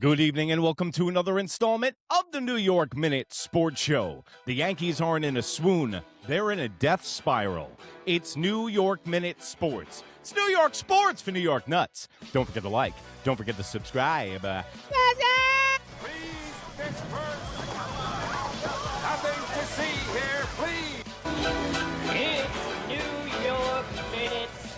Good evening and welcome to another installment of the New York Minute Sports Show. The Yankees aren't in a swoon, they're in a death spiral. It's New York Minute Sports. It's New York sports for New York nuts. Don't forget to like, don't forget to subscribe. Please, Pittsburgh. Nothing to see here, please. It's New York Minute Sports.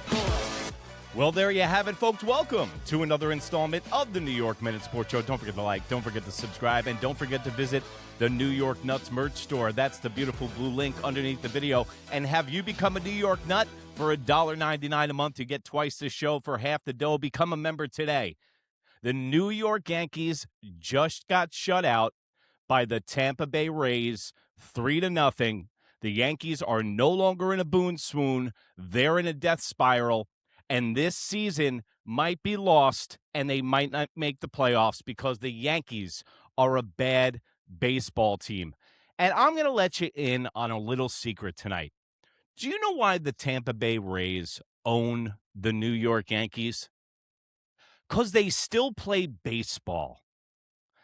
Well, there you have it, folks. Welcome to another installment of the New York Minute Sports Show. Don't forget to like, don't forget to subscribe, and don't forget to visit the New York Nuts merch store. That's the beautiful blue link underneath the video. And have you become a New York Nut for $1.99 a month? You get twice the show for half the dough. Become a member today. The New York Yankees just got shut out by the Tampa Bay Rays 3-0. The Yankees are no longer in a Boone swoon. They're in a death spiral. And this season might be lost, and they might not make the playoffs because the Yankees are a bad baseball team. And I'm going to let you in on a little secret tonight. Do you know why the Tampa Bay Rays own the New York Yankees? Because they still play baseball.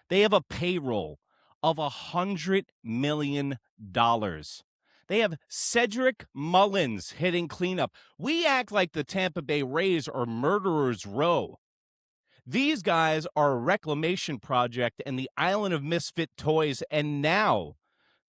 They have a payroll of $100 million. They have Cedric Mullins hitting cleanup. We act like the Tampa Bay Rays are murderers row. These guys are a reclamation project and the island of misfit toys, and now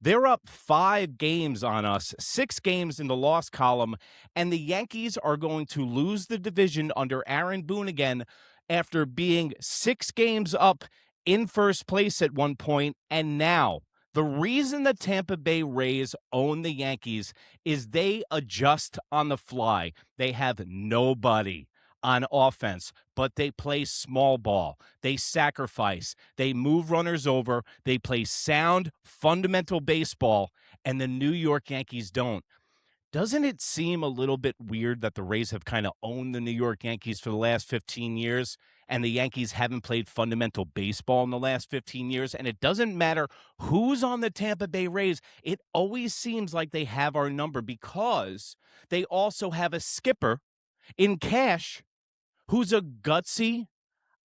they're up 5 games on us, 6 games in the loss column, and the Yankees are going to lose the division under Aaron Boone again after being 6 games up in first place at one point, and now the reason the Tampa Bay Rays own the Yankees is they adjust on the fly. They have nobody on offense, but they play small ball. They sacrifice. They move runners over. They play sound, fundamental baseball, and the New York Yankees don't. Doesn't it seem a little bit weird that the Rays have kind of owned the New York Yankees for the last 15 years, and the Yankees haven't played fundamental baseball in the last 15 years? And it doesn't matter who's on the Tampa Bay Rays. It always seems like they have our number because they also have a skipper in Cash who's a gutsy,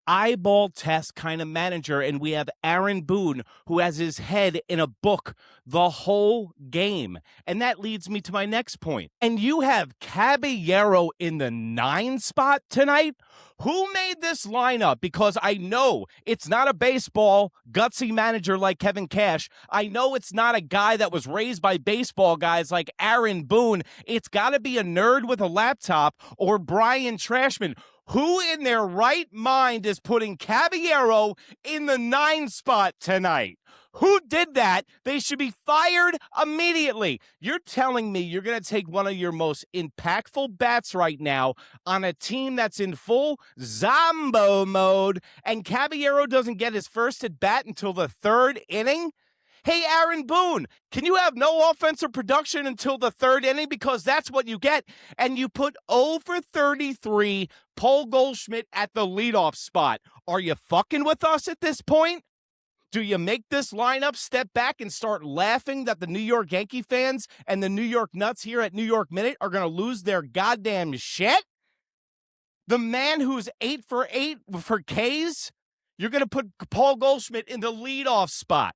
eyeball test kind of manager, and we have Aaron Boone, who has his head in a book the whole game. And that leads me to my next point. And you have Caballero in the 9 spot tonight? Who made this lineup? Because I know it's not a baseball gutsy manager like Kevin Cash. I know it's not a guy that was raised by baseball guys like Aaron Boone. It's got to be a nerd with a laptop or Brian Trashman. Who in their right mind is putting Caballero in the 9 spot tonight? Who did that? They should be fired immediately. You're telling me you're going to take one of your most impactful bats right now on a team that's in full Zombo mode, and Caballero doesn't get his first at bat until the 3rd inning? Hey, Aaron Boone, can you have no offensive production until the 3rd inning? Because that's what you get. And you put 0 for 33 Paul Goldschmidt at the leadoff spot. Are you fucking with us at this point? Do you make this lineup step back and start laughing that the New York Yankee fans and the New York Nuts here at New York Minute are going to lose their goddamn shit? The man who's 8 for 8 for Ks, you're going to put Paul Goldschmidt in the leadoff spot.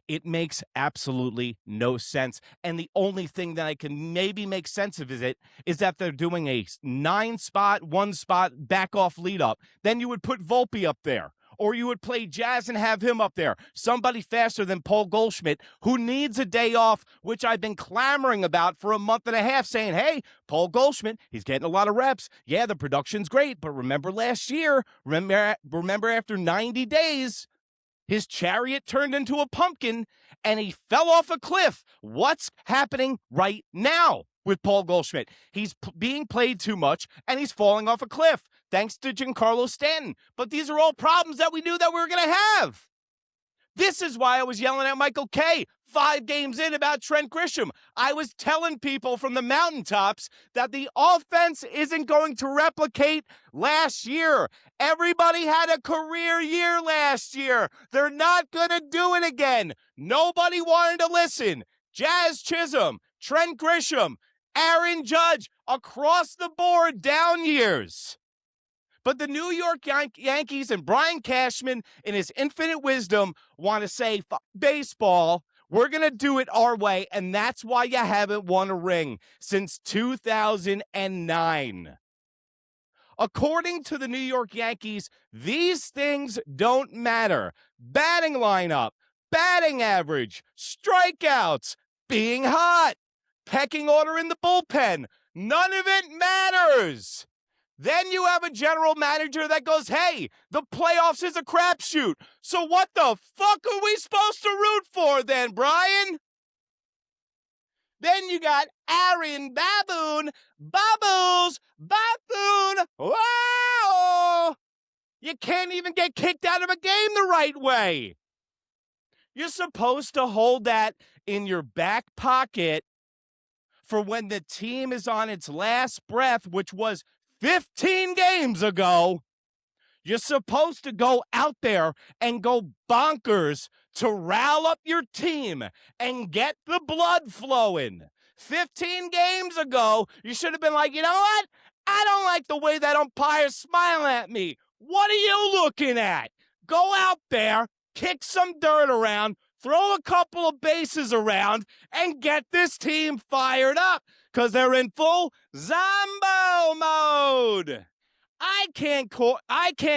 It makes absolutely no sense. And the only thing that I can maybe make sense of is that they're doing a 9 spot, 1 spot, back off lead up. Then you would put Volpe up there. Or you would play Jazz and have him up there. Somebody faster than Paul Goldschmidt who needs a day off, which I've been clamoring about for a month and a half, saying, hey, Paul Goldschmidt, he's getting a lot of reps. Yeah, the production's great, but remember last year, remember after 90 days, his chariot turned into a pumpkin and he fell off a cliff. What's happening right now with Paul Goldschmidt? He's being played too much and he's falling off a cliff, thanks to Giancarlo Stanton. But these are all problems that we knew that we were going to have. This is why I was yelling at Michael Kay 5 games in about Trent Grisham. I was telling people from the mountaintops that the offense isn't going to replicate last year. Everybody had a career year last year. They're not going to do it again. Nobody wanted to listen. Jazz Chisholm, Trent Grisham, Aaron Judge, across the board, down years. But the New York Yankees and Brian Cashman, in his infinite wisdom, want to say, fuck baseball. We're going to do it our way, and that's why you haven't won a ring since 2009. According to the New York Yankees, these things don't matter. Batting lineup, batting average, strikeouts, being hot, pecking order in the bullpen. None of it matters. Then you have a general manager that goes, hey, the playoffs is a crapshoot. So what the fuck are we supposed to root for then, Brian? Then you got Aaron Baboon, Bubbles, Baboon. Wow! You can't even get kicked out of a game the right way. You're supposed to hold that in your back pocket for when the team is on its last breath, which was 15 games ago. You're supposed to go out there and go bonkers to rile up your team and get the blood flowing. 15 games ago, you should have been like, you know what? I don't like the way that umpire's smiling at me. What are you looking at? Go out there, kick some dirt around, throw a couple of bases around, and get this team fired up because they're in full Zombo mode. I can't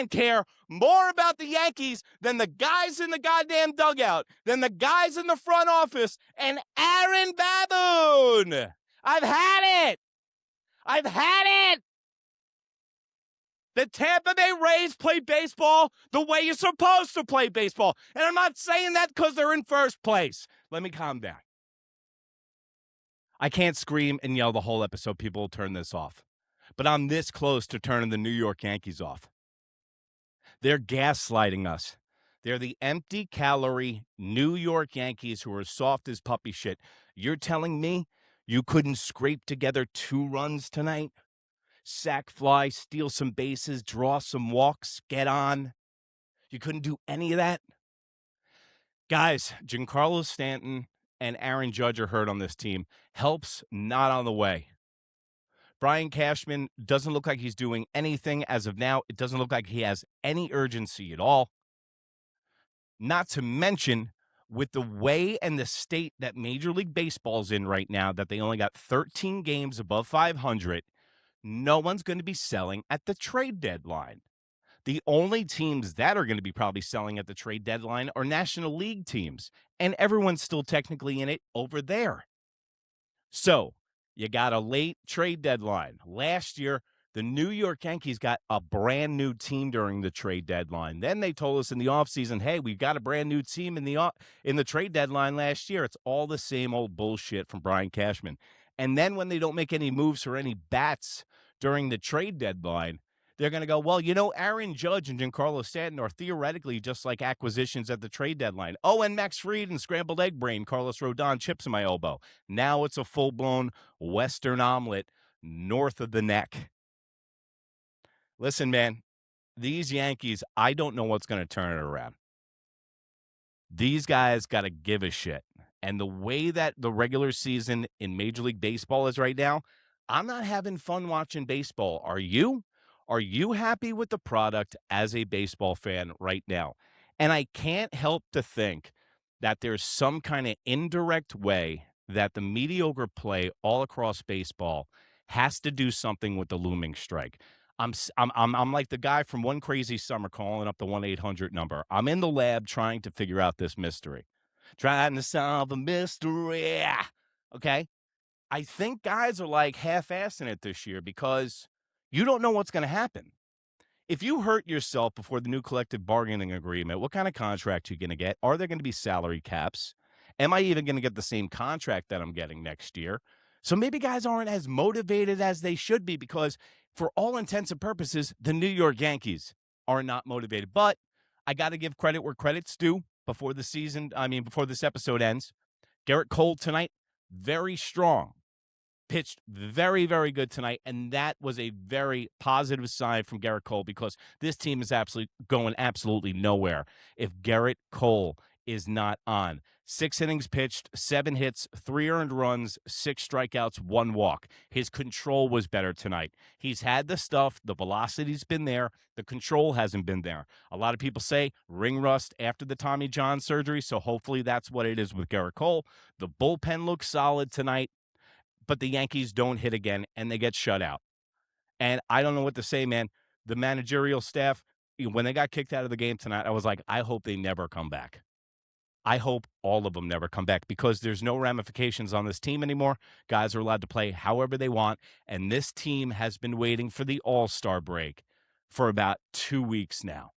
care more about the Yankees than the guys in the goddamn dugout, than the guys in the front office, and Aaron Baboon. I've had it. The Tampa Bay Rays play baseball the way you're supposed to play baseball. And I'm not saying that because they're in first place. Let me calm down. I can't scream and yell the whole episode. People will turn this off. But I'm this close to turning the New York Yankees off. They're gaslighting us. They're the empty-calorie New York Yankees who are soft as puppy shit. You're telling me you couldn't scrape together 2 runs tonight? Sack fly, steal some bases, draw some walks, get on? You couldn't do any of that? Guys, Giancarlo Stanton and Aaron Judge are hurt on this team. Help's not on the way. Brian Cashman doesn't look like he's doing anything as of now. It doesn't look like he has any urgency at all. Not to mention, with the way and the state that Major League Baseball's in right now, that they only got 13 games above 500, no one's going to be selling at the trade deadline. The only teams that are going to be probably selling at the trade deadline are National League teams, and everyone's still technically in it over there. So, you got a late trade deadline. Last year, the New York Yankees got a brand new team during the trade deadline. Then they told us in the offseason, hey, we've got a brand new team in the trade deadline last year. It's all the same old bullshit from Brian Cashman. And then when they don't make any moves or any bats during the trade deadline, they're going to go, well, you know, Aaron Judge and Giancarlo Stanton are theoretically just like acquisitions at the trade deadline. Oh, and Max Fried and scrambled egg brain, Carlos Rodon, chips in my elbow. Now it's a full-blown Western omelet north of the neck. Listen, man, these Yankees, I don't know what's going to turn it around. These guys got to give a shit. And the way that the regular season in Major League Baseball is right now, I'm not having fun watching baseball. Are you? Are you happy with the product as a baseball fan right now? And I can't help to think that there's some kind of indirect way that the mediocre play all across baseball has to do something with the looming strike. I'm like the guy from One Crazy Summer calling up the 1-800 number. I'm in the lab trying to figure out this mystery. Trying to solve a mystery. Okay? I think guys are like half-assing it this year because you don't know what's going to happen. If you hurt yourself before the new collective bargaining agreement, what kind of contract are you going to get? Are there going to be salary caps? Am I even going to get the same contract that I'm getting next year? So maybe guys aren't as motivated as they should be because for all intents and purposes, the New York Yankees are not motivated. But I got to give credit where credit's due before this episode ends. Garrett Cole tonight, very strong. Pitched very, very good tonight, and that was a very positive sign from Garrett Cole because this team is absolutely nowhere if Garrett Cole is not on. 6 innings pitched, 7 hits, 3 earned runs, 6 strikeouts, 1 walk. His control was better tonight. He's had the stuff. The velocity's been there. The control hasn't been there. A lot of people say ring rust after the Tommy John surgery, so hopefully that's what it is with Garrett Cole. The bullpen looks solid tonight, but the Yankees don't hit again, and they get shut out. And I don't know what to say, man. The managerial staff, when they got kicked out of the game tonight, I was like, I hope they never come back. I hope all of them never come back because there's no ramifications on this team anymore. Guys are allowed to play however they want, and this team has been waiting for the All-Star break for about 2 weeks now.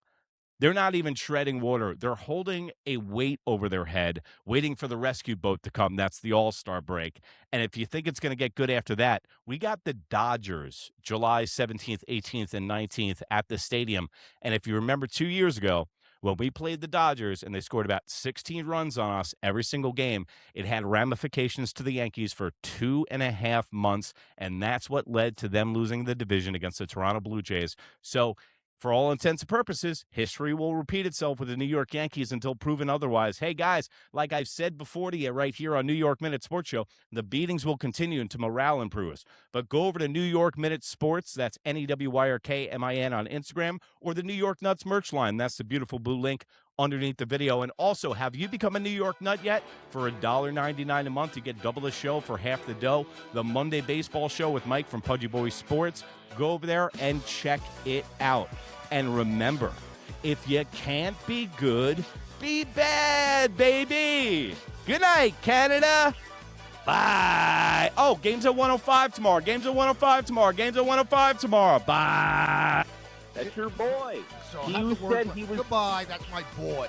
They're not even treading water. They're holding a weight over their head, waiting for the rescue boat to come. That's the All-Star break. And if you think it's going to get good after that, we got the Dodgers July 17th, 18th, and 19th at the stadium. And if you remember 2 years ago, when we played the Dodgers and they scored about 16 runs on us every single game, it had ramifications to the Yankees for 2.5 months, and that's what led to them losing the division against the Toronto Blue Jays. So for all intents and purposes, history will repeat itself with the New York Yankees until proven otherwise. Hey, guys, like I've said before to you right here on New York Minute Sports Show, the beatings will continue until morale improves. But go over to New York Minute Sports, that's NEWYRKMIN on Instagram, or the New York Nuts merch line. That's the beautiful blue link underneath the video. And also, have you become a New York Nut yet? For $1.99 a month, you get double the show for half the dough. The Monday Baseball Show with Mike from Pudgy Boy Sports. Go over there and check it out. And remember, if you can't be good, be bad, baby. Good night, Canada. Bye. Oh, game's at 105 tomorrow. Game's at 105 tomorrow. Game's at 105 tomorrow. Bye. That's your boy. So You said he was. Goodbye. That's my boy.